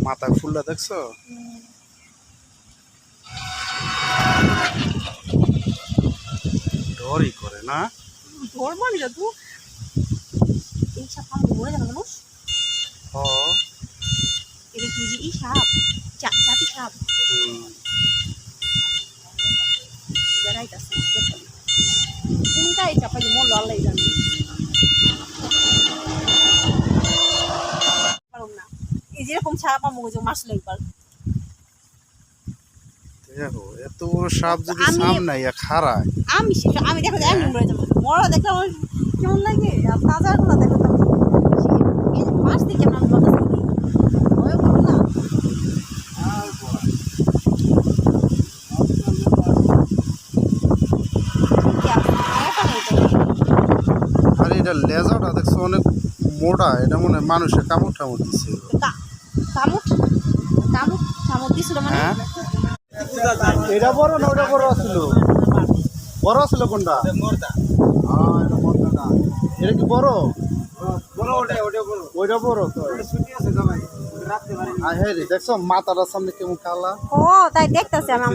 মাথায় ফুলটা দেখছো? ডরই করে না? ডর মানে যা তুই এই সাপ আমি মরে যাবে মানুষ। ও এটা কি যে এই সাপ জাতি সাপ বেড়াইতেছে কোনটা এই চাপা যে মরলো আল্লাহ জানে পারুম না এই যেরকম সাপ আমার মগজে মারছিল একবার। দেখো এত বড় সাপ যদি সামনে খাড়ায় আমি দেখো যে এমনি মরে যাবো মরা দেখলে আমার কেমন লাগে আর তাজা গুলো দেখো তো এই যে মাছ দেখে আমরা বলতেছি ভয় করবো না। আর এটা লেজাটা দেখছো অনেক মোটা, এটা মনে হয় মানুষের কামড় টামড় দিচ্ছে। কামড় দিছিল মানে এটা বড় না ওটা বড় ছিল? বড় ছিল কোনটা? এটা মোটাটা। এটা কি বড়? ওইটা বড় তো। হ্যাঁ রে দেখছো মাথাটার সামনে কেমন কালা। ও তাই দেখতেছি আমি